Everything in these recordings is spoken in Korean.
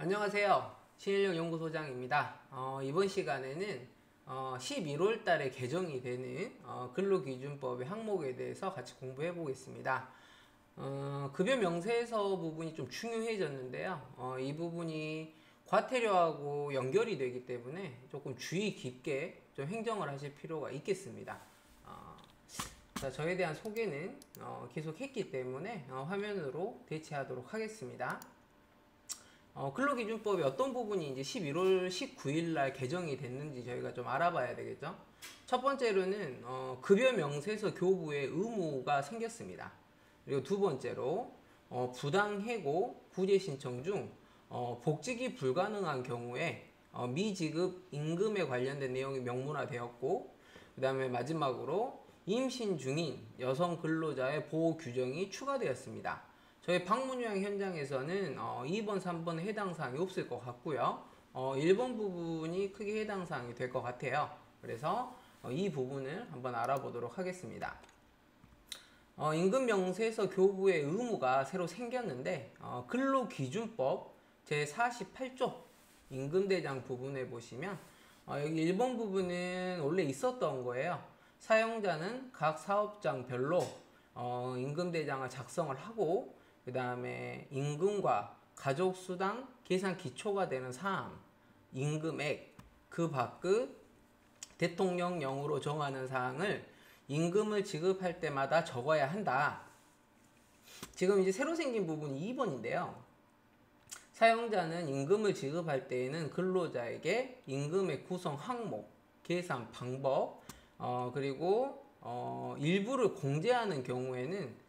안녕하세요. 신일령연구소장입니다. 이번 시간에는 11월 달에 개정이 되는 근로기준법의 항목에 대해서 같이 공부해 보겠습니다. 급여 명세서 부분이 좀 중요해졌는데요. 이 부분이 과태료하고 연결이 되기 때문에 조금 주의 깊게 좀 행정을 하실 필요가 있겠습니다. 자, 저에 대한 소개는 계속했기 때문에 화면으로 대체하도록 하겠습니다. 근로기준법이 어떤 부분이 이제 11월 19일 날 개정이 됐는지 저희가 좀 알아봐야 되겠죠. 첫 번째로는 급여 명세서 교부의 의무가 생겼습니다. 그리고 두 번째로 부당해고 구제 신청 중 복직이 불가능한 경우에 미지급 임금에 관련된 내용이 명문화되었고, 그 다음에 마지막으로 임신 중인 여성 근로자의 보호 규정이 추가되었습니다. 저희 방문요양 현장에서는 2번, 3번 해당 사항이 없을 것 같고요. 1번 부분이 크게 해당 사항이 될 것 같아요. 그래서 이 부분을 한번 알아보도록 하겠습니다. 임금명세서 교부의 의무가 새로 생겼는데 근로기준법 제48조 임금대장 부분에 보시면 여기 1번 부분은 원래 있었던 거예요. 사용자는 각 사업장별로 임금대장을 작성을 하고, 그 다음에 임금과 가족수당 계산 기초가 되는 사항, 임금액, 그 밖의 대통령령으로 정하는 사항을 임금을 지급할 때마다 적어야 한다. 지금 이제 새로 생긴 부분이 2번인데요. 사용자는 임금을 지급할 때에는 근로자에게 임금의 구성 항목, 계산 방법, 그리고 일부를 공제하는 경우에는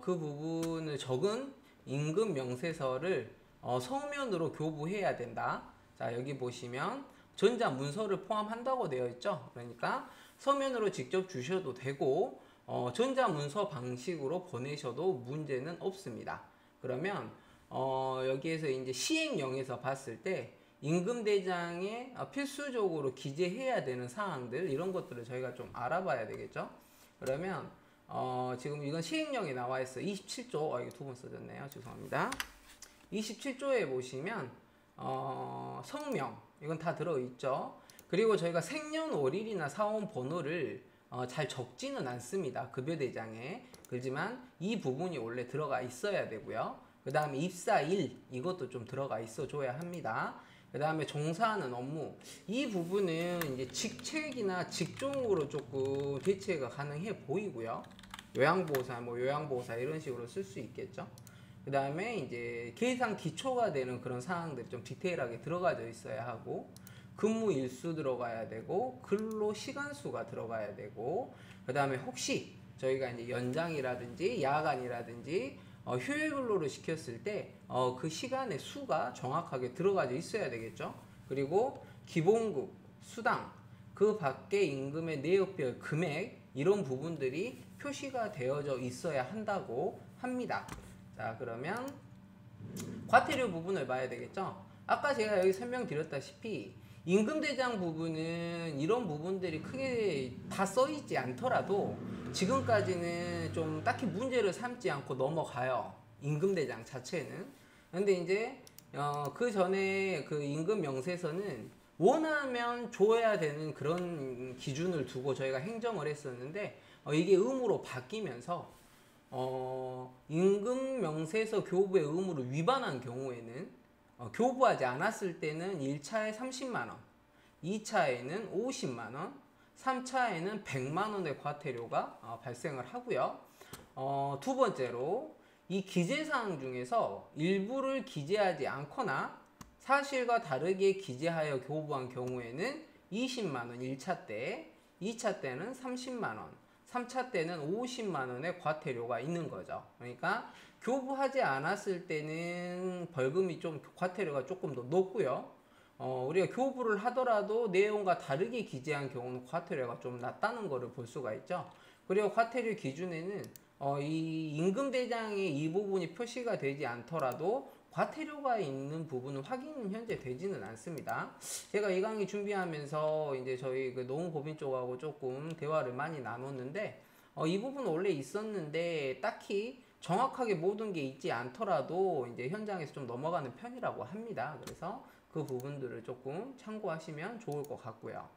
그 부분을 적은 임금 명세서를 서면으로 교부해야 된다. 자, 여기 보시면 전자문서를 포함한다고 되어 있죠. 그러니까 서면으로 직접 주셔도 되고 전자문서 방식으로 보내셔도 문제는 없습니다. 그러면 여기에서 이제 시행령에서 봤을 때 임금대장에 필수적으로 기재해야 되는 사항들, 이런 것들을 저희가 좀 알아봐야 되겠죠. 그러면 지금 이건 시행령에 나와 있어요. 27조, 이거 두 번 써졌네요. 죄송합니다. 27조에 보시면 성명, 이건 다 들어있죠. 그리고 저희가 생년월일이나 사원번호를 잘 적지는 않습니다. 급여대장에. 그렇지만 이 부분이 원래 들어가 있어야 되고요. 그 다음에 입사일, 이것도 좀 들어가 있어 줘야 합니다. 그 다음에 종사하는 업무, 이 부분은 이제 직책이나 직종으로 조금 대체가 가능해 보이고요. 요양보호사, 요양보호사 이런 식으로 쓸 수 있겠죠. 그 다음에 이제 계산 기초가 되는 그런 사항들이 좀 디테일하게 들어가져 있어야 하고, 근무 일수 들어가야 되고, 근로 시간수가 들어가야 되고, 그 다음에 혹시 저희가 이제 연장이라든지 야간이라든지 휴일 근로를 시켰을 때 그 시간의 수가 정확하게 들어가져 있어야 되겠죠. 그리고 기본급, 수당, 그 밖에 임금의 내역별 금액, 이런 부분들이 표시가 되어져 있어야 한다고 합니다. 자, 그러면 과태료 부분을 봐야 되겠죠. 아까 제가 여기 설명드렸다시피 임금대장 부분은 이런 부분들이 크게 다 써있지 않더라도 지금까지는 좀 딱히 문제를 삼지 않고 넘어가요. 임금대장 자체는. 근데 이제 그 전에 그 임금 명세서는 원하면 줘야 되는 그런 기준을 두고 저희가 행정을 했었는데 이게 의무로 바뀌면서 임금 명세서 교부의 의무를 위반한 경우에는 교부하지 않았을 때는 1차에 30만원, 2차에는 50만원, 3차에는 100만원의 과태료가 발생을 하고요. 두 번째로 이 기재사항 중에서 일부를 기재하지 않거나 사실과 다르게 기재하여 교부한 경우에는 20만원 1차 때, 2차 때는 30만원, 3차 때는 50만원의 과태료가 있는 거죠. 그러니까 교부하지 않았을 때는 벌금이 좀, 과태료가 조금 더 높고요. 우리가 교부를 하더라도 내용과 다르게 기재한 경우는 과태료가 좀 낮다는 것을 볼 수가 있죠. 그리고 과태료 기준에는 이 임금대장의 이 부분이 표시가 되지 않더라도 과태료가 있는 부분은 확인은 현재 되지는 않습니다. 제가 이 강의 준비하면서 이제 저희 그 노무법인 쪽하고 조금 대화를 많이 나눴는데 이 부분은 원래 있었는데 딱히 정확하게 모든 게 있지 않더라도 이제 현장에서 좀 넘어가는 편이라고 합니다. 그래서 그 부분들을 조금 참고하시면 좋을 것 같고요.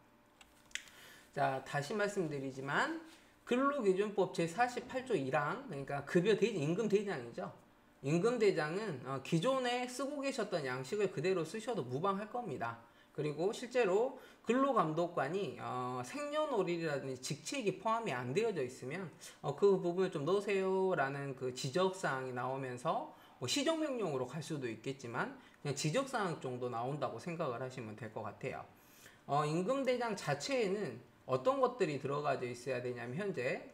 자, 다시 말씀드리지만 근로기준법 제48조 1항, 그러니까 급여 대장, 임금 대장이죠. 임금 대장은 기존에 쓰고 계셨던 양식을 그대로 쓰셔도 무방할 겁니다. 그리고 실제로 근로감독관이 생년월일이라든지 직책이 포함이 안 되어져 있으면 그 부분을 좀 넣으세요라는 그 지적사항이 나오면서 뭐 시정명령으로 갈 수도 있겠지만 그냥 지적사항 정도 나온다고 생각을 하시면 될 것 같아요. 임금대장 자체에는 어떤 것들이 들어가져 있어야 되냐면 현재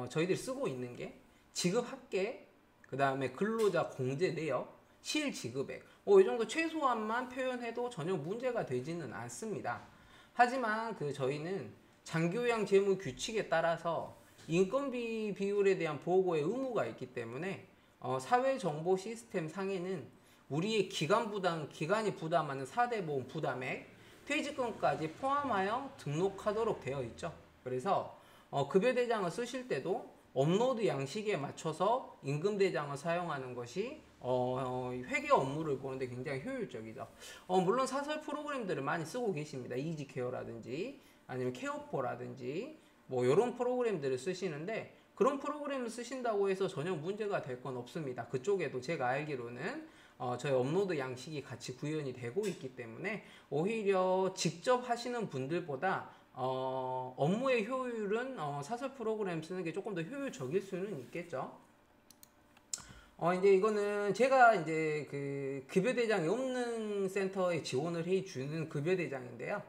저희들이 쓰고 있는 게 지급합계, 그 다음에 근로자 공제 내역, 실지급액 이 정도 최소한만 표현해도 전혀 문제가 되지는 않습니다. 하지만 저희는 장교양 재무 규칙에 따라서 인건비 비율에 대한 보고의 의무가 있기 때문에 사회정보 시스템 상에는 우리의 기관이 부담하는 4대 보험 부담액, 퇴직금까지 포함하여 등록하도록 되어 있죠. 그래서 급여대장을 쓰실 때도 업로드 양식에 맞춰서 임금대장을 사용하는 것이 회계 업무를 보는데 굉장히 효율적이죠. 물론 사설 프로그램들을 많이 쓰고 계십니다. 이지케어라든지 아니면 케어포라든지 뭐 이런 프로그램들을 쓰시는데 그런 프로그램을 쓰신다고 해서 전혀 문제가 될 건 없습니다. 그쪽에도 제가 알기로는 저희 업로드 양식이 같이 구현이 되고 있기 때문에 오히려 직접 하시는 분들보다 업무의 효율은 사설 프로그램 쓰는 게 조금 더 효율적일 수는 있겠죠. 이제 이거는 제가 이제 그 급여대장이 없는 센터에 지원을 해주는 급여대장인데요.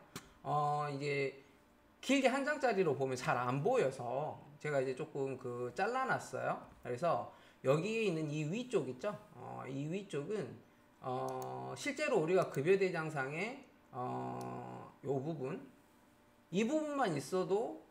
이제 길게 한 장짜리로 보면 잘 안 보여서 제가 이제 조금 잘라놨어요. 그래서 여기에 있는 이 위쪽 있죠? 이 위쪽은 실제로 우리가 급여대장상에 이 부분만 있어도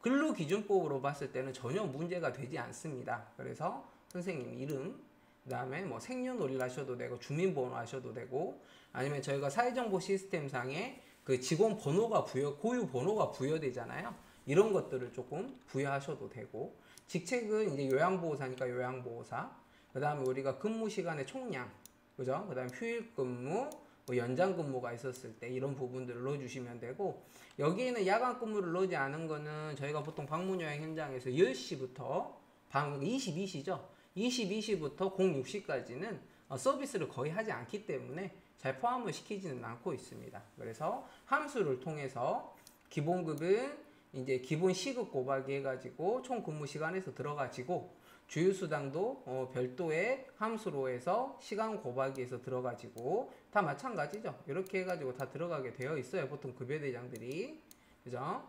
근로기준법으로 봤을 때는 전혀 문제가 되지 않습니다. 그래서 선생님 이름, 그 다음에 뭐 생년월일 하셔도 되고 주민번호 하셔도 되고 아니면 저희가 사회정보 시스템상에 그 직원 번호가 고유 번호가 부여되잖아요. 이런 것들을 조금 부여하셔도 되고 직책은 이제 요양보호사니까 요양보호사, 그 다음에 우리가 근무 시간의 총량, 그죠? 그 다음에 휴일 근무, 뭐 연장 근무가 있었을 때 이런 부분들을 넣어주시면 되고 여기에는 야간 근무를 넣지 않은 거는 저희가 보통 방문요양 현장에서 10시부터 22시죠. 22시부터 06시까지는 서비스를 거의 하지 않기 때문에 잘 포함을 시키지는 않고 있습니다. 그래서 함수를 통해서 기본급은 이제 기본 시급 곱하기 해가지고 총 근무 시간에서 들어가지고 주휴수당도 별도의 함수로 해서 시간 곱하기해서 들어가지고 다 마찬가지죠. 이렇게 해가지고 다 들어가게 되어 있어요. 보통 급여대장들이. 그죠?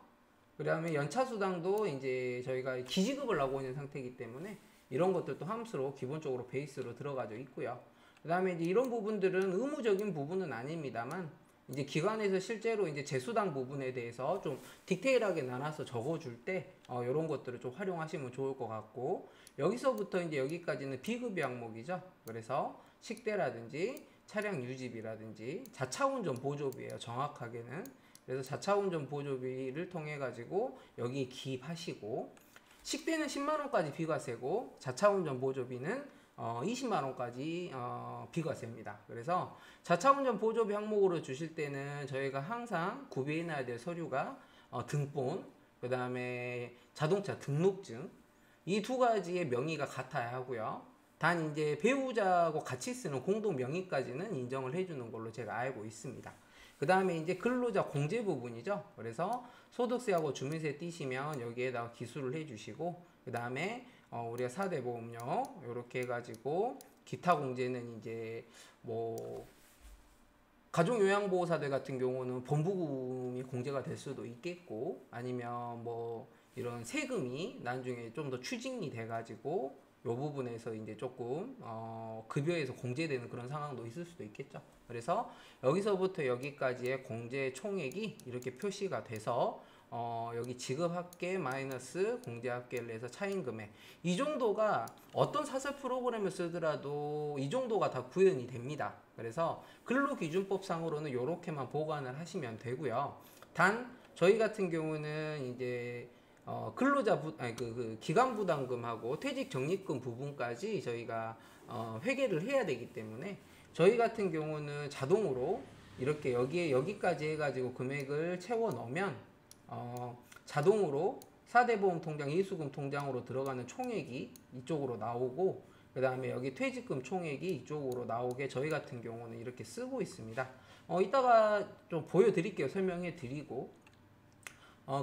그 다음에 연차수당도 이제 저희가 기지급을 하고 있는 상태이기 때문에 이런 것들도 함수로 기본적으로 베이스로 들어가져 있고요. 그 다음에 이제 이런 부분들은 의무적인 부분은 아닙니다만 이제 기관에서 실제로 이제 재수당 부분에 대해서 좀 디테일하게 나눠서 적어줄 때 이런 것들을 좀 활용하시면 좋을 것 같고 여기서부터 이제 여기까지는 비급여 항목이죠. 그래서 식대라든지 차량 유지비라든지 자차운전 보조비예요. 정확하게는. 그래서 자차운전 보조비를 통해 가지고 여기 기입하시고 식대는 10만원까지 비과세고 자차운전 보조비는 20만원까지 비과세입니다. 그래서 자차운전 보조비 항목으로 주실 때는 저희가 항상 구비해놔야 될 서류가 등본, 그 다음에 자동차 등록증 이 두 가지의 명의가 같아야 하고요. 단 이제 배우자하고 같이 쓰는 공동 명의까지는 인정을 해주는 걸로 제가 알고 있습니다. 그 다음에 이제 근로자 공제 부분이죠. 그래서 소득세하고 주민세 띄시면 여기에다가 기술을 해주시고 그 다음에 우리가 4대 보험료 이렇게 해가지고 기타 공제는 이제 뭐 가족요양보호사들 같은 경우는 본부금이 공제가 될 수도 있겠고 아니면 뭐 이런 세금이 나중에 좀 더 추징이 돼가지고 이 부분에서 이제 조금 급여에서 공제되는 그런 상황도 있을 수도 있겠죠. 그래서 여기서부터 여기까지의 공제 총액이 이렇게 표시가 돼서 여기 지급합계 마이너스 공제합계를 해서 차임금액 이 정도가 어떤 사설 프로그램을 쓰더라도 이 정도가 다 구현이 됩니다. 그래서 근로기준법상으로는 이렇게만 보관을 하시면 되고요. 단 저희 같은 경우는 이제 기간 부담금하고 퇴직 적립금 부분까지 저희가 회계를 해야 되기 때문에 저희 같은 경우는 자동으로 이렇게 여기까지 해가지고 금액을 채워 넣으면 자동으로 4대 보험 통장, 이수금 통장으로 들어가는 총액이 이쪽으로 나오고, 그 다음에 여기 퇴직금 총액이 이쪽으로 나오게 저희 같은 경우는 이렇게 쓰고 있습니다. 이따가 좀 보여드릴게요. 설명해 드리고.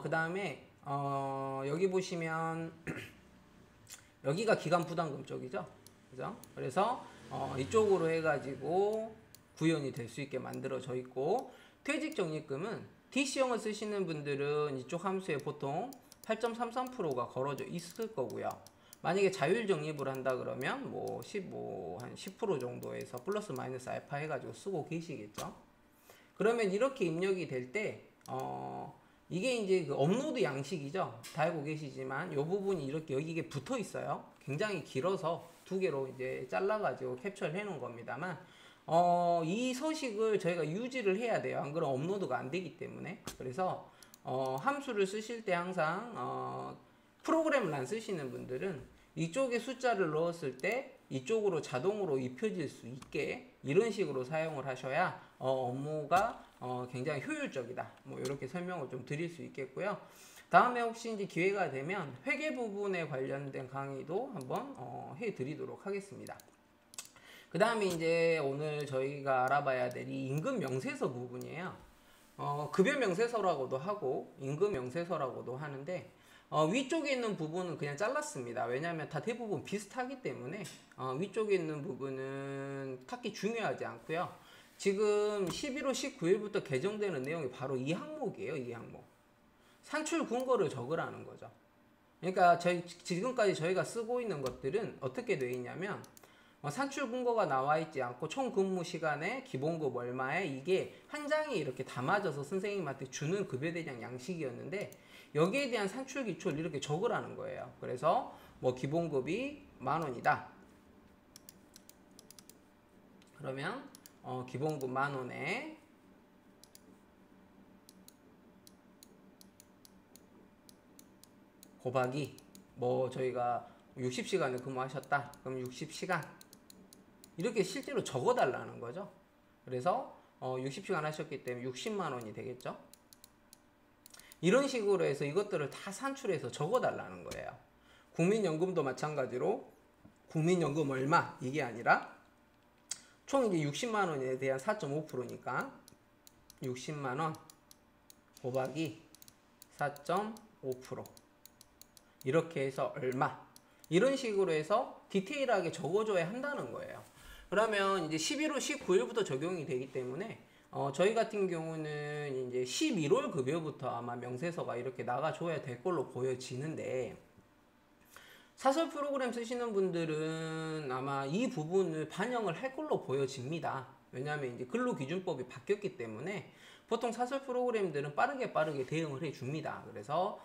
그 다음에 여기 보시면 여기가 기간 부담금 쪽이죠. 그죠? 그래서 이쪽으로 해가지고 구현이 될 수 있게 만들어져 있고, 퇴직 적립금은 DC형을 쓰시는 분들은 이쪽 함수에 보통 8.33%가 걸어져 있을 거고요. 만약에 자율 적립을 한다 그러면 한 10% 정도에서 플러스 마이너스 알파 해가지고 쓰고 계시겠죠. 그러면 이렇게 입력이 될 때 이게 이제 그 업로드 양식이죠. 다 알고 계시지만 이 부분이 이렇게 여기에 붙어 있어요. 굉장히 길어서 두 개로 이제 잘라가지고 캡처를 해놓은 겁니다만, 이 서식을 저희가 유지를 해야 돼요. 안 그러면 업로드가 안 되기 때문에. 그래서 함수를 쓰실 때 항상 프로그램을 안 쓰시는 분들은 이쪽에 숫자를 넣었을 때 이쪽으로 자동으로 입혀질 수 있게 이런 식으로 사용을 하셔야 업무가 굉장히 효율적이다. 이렇게 설명을 좀 드릴 수 있겠고요. 다음에 혹시 이제 기회가 되면 회계 부분에 관련된 강의도 한번 해드리도록 하겠습니다. 그 다음에 이제 오늘 저희가 알아봐야 될 이 임금 명세서 부분이에요. 급여 명세서라고도 하고 임금 명세서라고도 하는데, 위쪽에 있는 부분은 그냥 잘랐습니다. 왜냐하면 다 대부분 비슷하기 때문에 위쪽에 있는 부분은 딱히 중요하지 않고요. 지금 11월 19일부터 개정되는 내용이 바로 이 항목이에요. 이 항목. 산출 근거를 적으라는 거죠. 그러니까 지금까지 저희가 쓰고 있는 것들은 어떻게 되어 있냐면, 산출 근거가 나와 있지 않고 총 근무 시간에 기본급 얼마에 이게 한 장이 이렇게 담아져서 선생님한테 주는 급여대장 양식이었는데, 여기에 대한 산출 기초를 이렇게 적으라는 거예요. 그래서 기본급이 10,000원이다. 그러면 기본급 10,000원에 곱하기 저희가 60시간을 근무하셨다. 그럼 60시간 이렇게 실제로 적어달라는 거죠. 그래서 60시간 하셨기 때문에 60만 원이 되겠죠. 이런 식으로 해서 이것들을 다 산출해서 적어달라는 거예요. 국민연금도 마찬가지로 국민연금 얼마 이게 아니라 총 이제 60만 원에 대한 4.5%니까 60만 원 곱하기 4.5% 이렇게 해서 얼마, 이런 식으로 해서 디테일하게 적어줘야 한다는 거예요. 그러면 이제 11월 19일부터 적용이 되기 때문에 저희 같은 경우는 이제 11월 급여부터 아마 명세서가 이렇게 나가줘야 될 걸로 보여지는데, 사설 프로그램 쓰시는 분들은 아마 이 부분을 반영을 할 걸로 보여집니다. 왜냐하면 이제 근로기준법이 바뀌었기 때문에 보통 사설 프로그램들은 빠르게 대응을 해줍니다. 그래서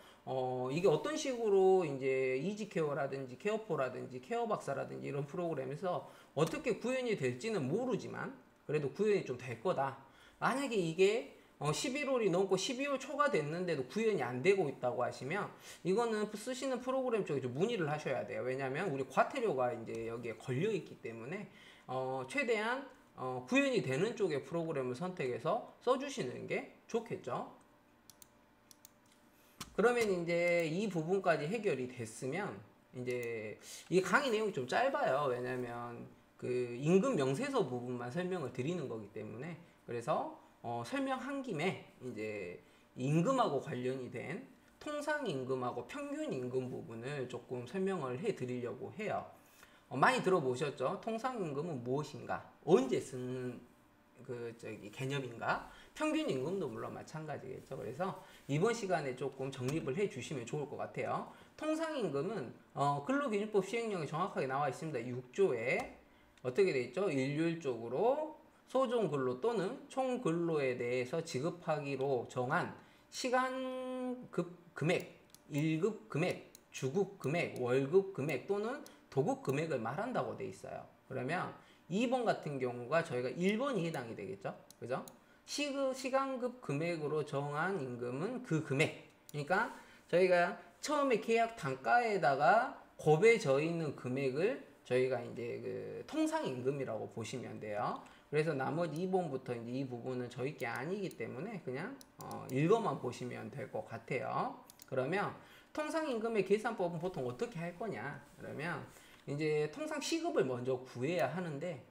이게 어떤 식으로 이제 이지케어라든지 케어포라든지 케어박사라든지 이런 프로그램에서 어떻게 구현이 될지는 모르지만 그래도 구현이 좀 될 거다. 만약에 이게 11월이 넘고 12월 초가 됐는데도 구현이 안 되고 있다고 하시면 이거는 쓰시는 프로그램 쪽에 좀 문의를 하셔야 돼요. 왜냐하면 우리 과태료가 이제 여기에 걸려 있기 때문에 최대한 구현이 되는 쪽의 프로그램을 선택해서 써주시는 게 좋겠죠. 그러면 이제 이 부분까지 해결이 됐으면 이제 이 강의 내용이 좀 짧아요. 왜냐면 그 임금 명세서 부분만 설명을 드리는 거기 때문에. 그래서 설명한 김에 이제 임금하고 관련이 된 통상임금하고 평균임금 부분을 조금 설명을 해 드리려고 해요. 많이 들어보셨죠? 통상임금은 무엇인가? 언제 쓰는 개념인가? 평균임금도 물론 마찬가지겠죠. 그래서 이번 시간에 조금 정립을 해 주시면 좋을 것 같아요. 통상임금은 근로기준법 시행령에 정확하게 나와 있습니다. 6조에 어떻게 되어 있죠? 일률적으로 소정근로 또는 총근로에 대해서 지급하기로 정한 시간급 금액, 1급 금액, 주급 금액, 월급 금액 또는 도급 금액을 말한다고 돼 있어요. 그러면 2번 같은 경우가 저희가 1번이 해당이 되겠죠. 그죠? 시간급 금액으로 정한 임금은 그 금액. 그러니까 저희가 처음에 계약 단가에다가 곱해져 있는 금액을 저희가 이제 그 통상임금이라고 보시면 돼요. 그래서 나머지 2번부터 이제 이 부분은 저희 게 아니기 때문에 그냥 읽어만 보시면 될 것 같아요. 그러면 통상임금의 계산법은 보통 어떻게 할 거냐? 그러면 이제 통상 시급을 먼저 구해야 하는데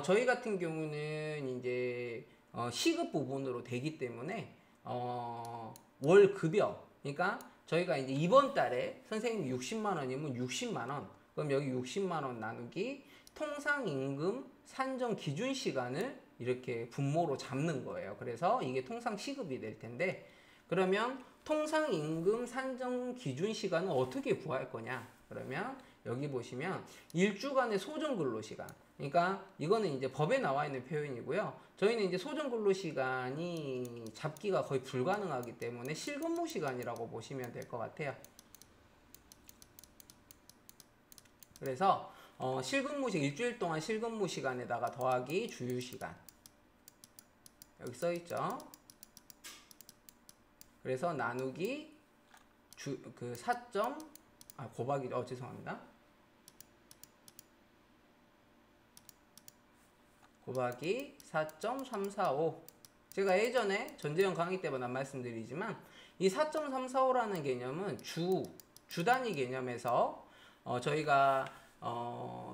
저희 같은 경우는 이제 시급 부분으로 되기 때문에 월 급여, 그러니까 저희가 이제 이번 달에 선생님 60만 원이면 60만 원, 그럼 여기 60만 원 나누기 통상임금 산정 기준 시간을 이렇게 분모로 잡는 거예요. 그래서 이게 통상 시급이 될 텐데, 그러면 통상임금 산정 기준 시간은 어떻게 구할 거냐? 그러면 여기 보시면 일주간의 소정근로시간, 그러니까 이거는 이제 법에 나와 있는 표현이고요. 저희는 이제 소정근로시간이 잡기가 거의 불가능하기 때문에 실근무시간이라고 보시면 될 것 같아요. 그래서 일주일 동안 실근무시간에다가 더하기 주휴시간, 여기 써있죠. 그래서 나누기 곱하기 죄송합니다. 곱하기 4.345. 제가 예전에 전재현 강의 때마다 말씀드리지만 이 4.345라는 개념은 주 단위 개념에서 저희가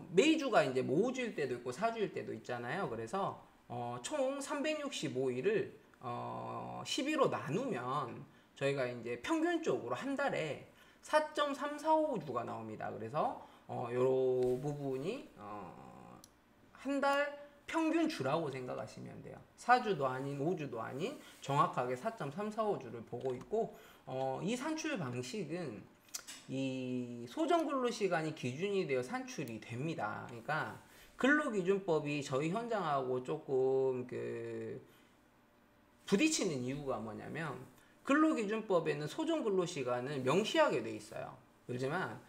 매주가 이제 5주일 때도 있고 4주일 때도 있잖아요. 그래서 총 365일을 12로 나누면 저희가 이제 평균적으로 한 달에 4.345주가 나옵니다. 그래서 요 부분이 한 달 평균 주라고 생각하시면 돼요. 4주도 아닌 5주도 아닌 정확하게 4.345주를 보고 있고, 이 산출 방식은 이 소정근로시간이 기준이 되어 산출이 됩니다. 그러니까 근로기준법이 저희 현장하고 조금 부딪히는 이유가 뭐냐면, 근로기준법에는 소정근로시간을 명시하게 돼 있어요. 그렇지만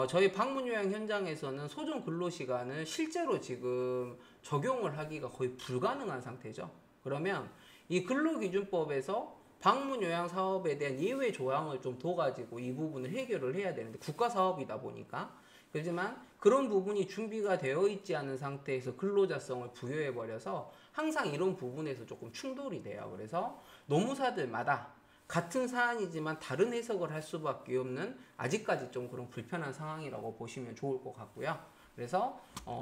저희 방문요양 현장에서는 소정근로시간을 실제로 지금 적용을 하기가 거의 불가능한 상태죠. 그러면 이 근로기준법에서 방문요양 사업에 대한 예외 조항을 좀 둬가지고 이 부분을 해결을 해야 되는데, 국가사업이다 보니까. 그렇지만 그런 부분이 준비가 되어 있지 않은 상태에서 근로자성을 부여해버려서 항상 이런 부분에서 조금 충돌이 돼요. 그래서 노무사들마다 같은 사안이지만 다른 해석을 할 수밖에 없는, 아직까지 좀 그런 불편한 상황이라고 보시면 좋을 것 같고요. 그래서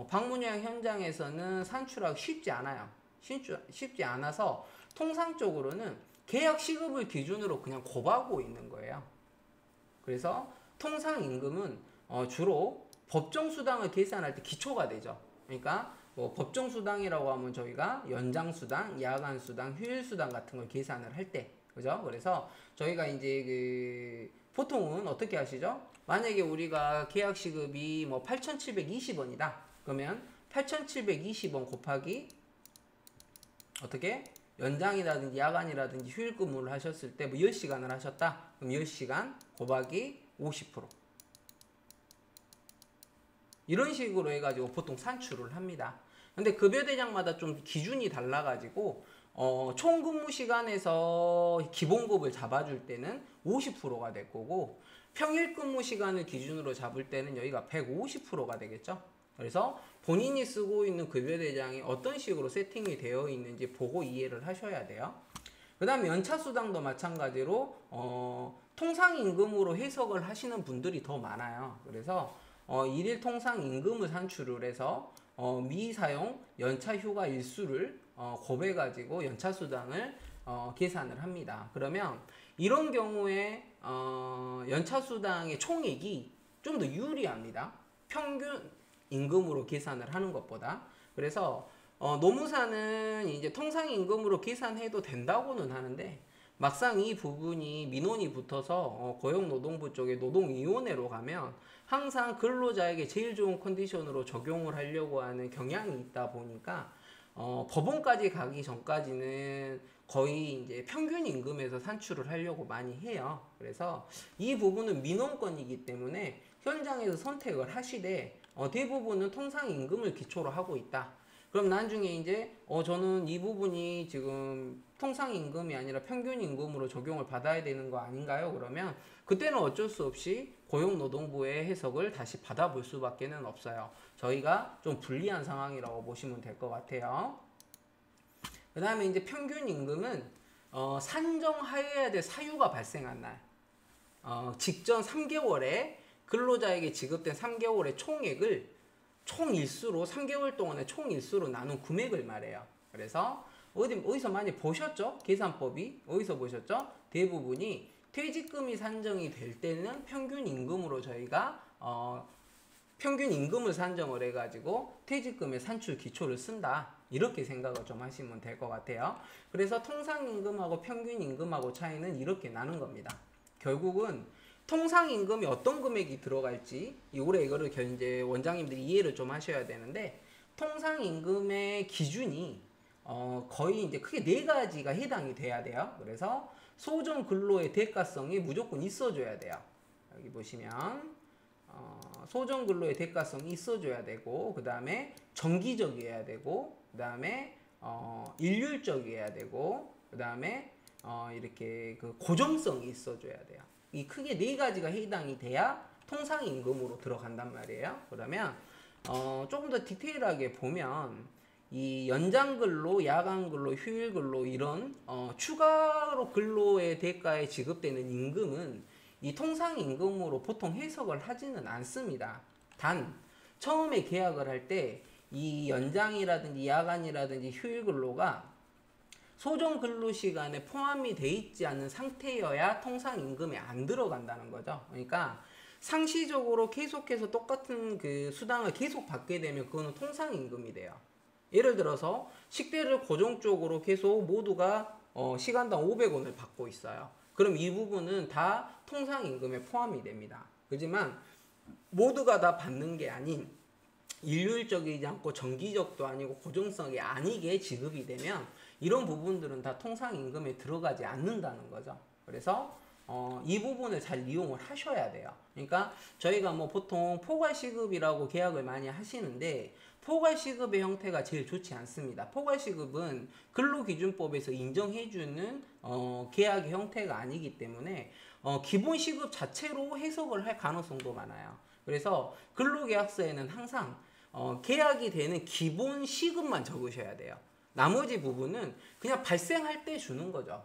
방문요양 현장에서는 산출하기 쉽지 않아요. 쉽지 않아서 통상적으로는 계약 시급을 기준으로 그냥 곱하고 있는 거예요. 그래서 통상임금은 주로 법정수당을 계산할 때 기초가 되죠. 그러니까 법정수당이라고 하면 저희가 연장수당, 야간수당, 휴일수당 같은 걸 계산을 할 때, 그죠? 그래서 저희가 이제 보통은 어떻게 하시죠? 만약에 우리가 계약 시급이 뭐 8,720원이다. 그러면 8,720원 곱하기 어떻게? 연장이라든지 야간이라든지 휴일 근무를 하셨을 때 뭐 10시간을 하셨다. 그럼 10시간 곱하기 50%. 이런 식으로 해가지고 보통 산출을 합니다. 근데 급여대장마다 좀 기준이 달라가지고 총 근무 시간에서 기본급을 잡아줄 때는 50%가 될 거고, 평일 근무 시간을 기준으로 잡을 때는 여기가 150%가 되겠죠. 그래서 본인이 쓰고 있는 급여대장이 어떤 식으로 세팅이 되어 있는지 보고 이해를 하셔야 돼요. 그 다음에 연차수당도 마찬가지로 통상임금으로 해석을 하시는 분들이 더 많아요. 그래서 일일 통상임금을 산출을 해서 미사용 연차휴가 일수를 곱해가지고 연차수당을 계산을 합니다. 그러면 이런 경우에 연차수당의 총액이 좀 더 유리합니다. 평균 임금으로 계산을 하는 것보다. 그래서 노무사는 이제 통상임금으로 계산해도 된다고는 하는데, 막상 이 부분이 민원이 붙어서 고용노동부 쪽에 노동위원회로 가면 항상 근로자에게 제일 좋은 컨디션으로 적용을 하려고 하는 경향이 있다 보니까 법원까지 가기 전까지는 거의 이제 평균 임금에서 산출을 하려고 많이 해요. 그래서 이 부분은 민원건이기 때문에 현장에서 선택을 하시되 대부분은 통상임금을 기초로 하고 있다. 그럼 나중에 이제 저는 이 부분이 지금 통상임금이 아니라 평균임금으로 적용을 받아야 되는 거 아닌가요? 그러면 그때는 어쩔 수 없이 고용노동부의 해석을 다시 받아볼 수밖에는 없어요. 저희가 좀 불리한 상황이라고 보시면 될 것 같아요. 그 다음에 이제 평균임금은 산정하여야 될 사유가 발생한 날, 직전 3개월에 근로자에게 지급된 3개월의 총액을 총일수로 3개월 동안의 총일수로 나눈 금액을 말해요. 그래서 어디서 많이 보셨죠? 계산법이 어디서 보셨죠? 대부분이 퇴직금이 산정이 될 때는 평균임금으로 저희가 평균임금을 산정을 해가지고 퇴직금의 산출 기초를 쓴다. 이렇게 생각을 좀 하시면 될 것 같아요. 그래서 통상임금하고 평균임금하고 차이는 이렇게 나는 겁니다. 결국은 통상임금이 어떤 금액이 들어갈지 이거를 이제 원장님들이 이해를 좀 하셔야 되는데, 통상임금의 기준이 거의 이제 크게 4가지가 해당이 돼야 돼요. 그래서 소정 근로의 대가성이 무조건 있어줘야 돼요. 여기 보시면 소정 근로의 대가성이 있어줘야 되고, 그 다음에 정기적이어야 되고, 그 다음에 일률적이어야 되고, 그 다음에 이렇게 그 고정성이 있어줘야 돼요. 이 크게 4가지가 해당이 돼야 통상임금으로 들어간단 말이에요. 그러면 조금 더 디테일하게 보면 이 연장근로, 야간근로, 휴일근로 이런 추가로 근로의 대가에 지급되는 임금은 이 통상임금으로 보통 해석을 하지는 않습니다. 단 처음에 계약을 할 때 이 연장이라든지 야간이라든지 휴일근로가 소정 근로시간에 포함이 돼 있지 않은 상태여야 통상임금에 안 들어간다는 거죠. 그러니까 상시적으로 계속해서 똑같은 그 수당을 계속 받게 되면 그거는 통상임금이 돼요. 예를 들어서 식대를 고정적으로 계속 모두가 시간당 500원을 받고 있어요. 그럼 이 부분은 다 통상임금에 포함이 됩니다. 그렇지만 모두가 다 받는 게 아닌 일률적이지 않고 정기적도 아니고 고정성이 아니게 지급이 되면 이런 부분들은 다 통상임금에 들어가지 않는다는 거죠. 그래서 이 부분을 잘 이용을 하셔야 돼요. 그러니까 저희가 뭐 보통 포괄시급이라고 계약을 많이 하시는데 포괄시급의 형태가 제일 좋지 않습니다. 포괄시급은 근로기준법에서 인정해주는 계약의 형태가 아니기 때문에 기본시급 자체로 해석을 할 가능성도 많아요. 그래서 근로계약서에는 항상 계약이 되는 기본 시급만 적으셔야 돼요. 나머지 부분은 그냥 발생할 때 주는 거죠.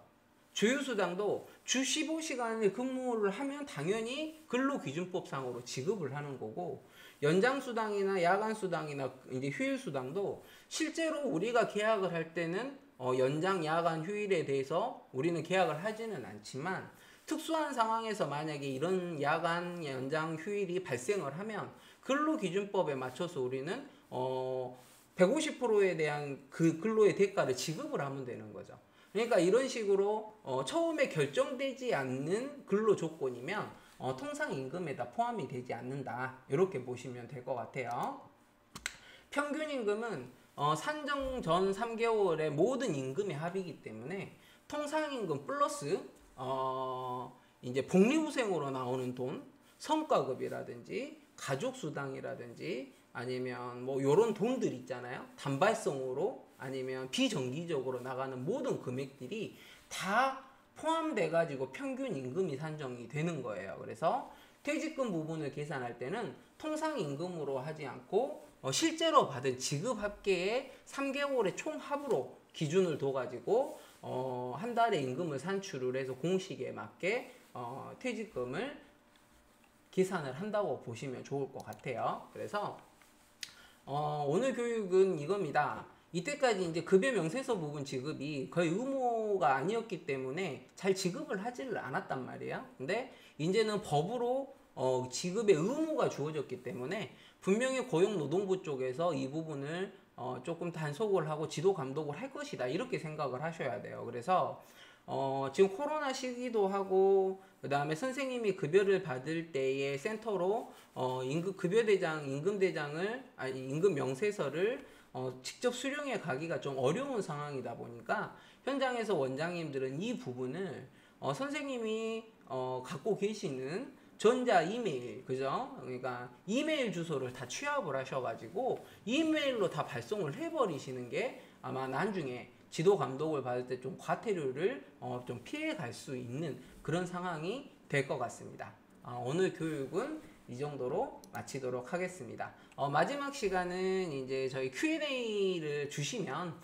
주휴수당도 주 15시간을 근무를 하면 당연히 근로기준법상으로 지급을 하는 거고, 연장수당이나 야간수당이나 이제 휴일수당도 실제로 우리가 계약을 할 때는 연장, 야간, 휴일에 대해서 우리는 계약을 하지는 않지만 특수한 상황에서 만약에 이런 야간, 연장, 휴일이 발생을 하면 근로기준법에 맞춰서 우리는 150%에 대한 그 근로의 대가를 지급을 하면 되는 거죠. 그러니까 이런 식으로 처음에 결정되지 않는 근로 조건이면 통상임금에다 포함이 되지 않는다. 이렇게 보시면 될 것 같아요. 평균임금은 산정 전 3개월의 모든 임금의 합이기 때문에 통상임금 플러스 이제 복리후생으로 나오는 돈, 성과급이라든지 가족수당이라든지 아니면 뭐 요런 돈들 있잖아요. 단발성으로 아니면 비정기적으로 나가는 모든 금액들이 다 포함돼 가지고 평균 임금이 산정이 되는 거예요. 그래서 퇴직금 부분을 계산할 때는 통상임금으로 하지 않고 실제로 받은 지급 합계의 3개월의 총합으로 기준을 둬 가지고 한 달에 임금을 산출을 해서 공식에 맞게 퇴직금을 계산을 한다고 보시면 좋을 것 같아요. 그래서 오늘 교육은 이겁니다. 이때까지 이제 급여 명세서 부분 지급이 거의 의무가 아니었기 때문에 잘 지급을 하지를 않았단 말이에요. 근데 이제는 법으로 지급의 의무가 주어졌기 때문에 분명히 고용노동부 쪽에서 이 부분을 조금 단속을 하고 지도 감독을 할 것이다. 이렇게 생각을 하셔야 돼요. 그래서 지금 코로나 시기도 하고 그 다음에 선생님이 급여를 받을 때의 센터로 급여대장, 임금 명세서를 직접 수령해 가기가 좀 어려운 상황이다 보니까 현장에서 원장님들은 이 부분을 선생님이 갖고 계시는 전자 이메일, 그죠? 그러니까 이메일 주소를 다 취합을 하셔가지고 이메일로 다 발송을 해버리시는 게 아마 나중에 지도 감독을 받을 때 좀 과태료를 좀 피해 갈 수 있는 그런 상황이 될 것 같습니다. 오늘 교육은 이 정도로 마치도록 하겠습니다. 마지막 시간은 이제 저희 Q&A를 주시면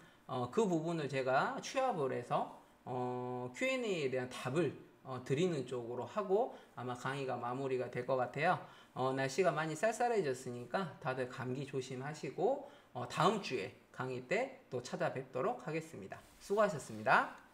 그 부분을 제가 취합을 해서 Q&A에 대한 답을 드리는 쪽으로 하고 아마 강의가 마무리가 될 것 같아요. 날씨가 많이 쌀쌀해졌으니까 다들 감기 조심하시고 다음 주에 강의 때 또 찾아뵙도록 하겠습니다. 수고하셨습니다.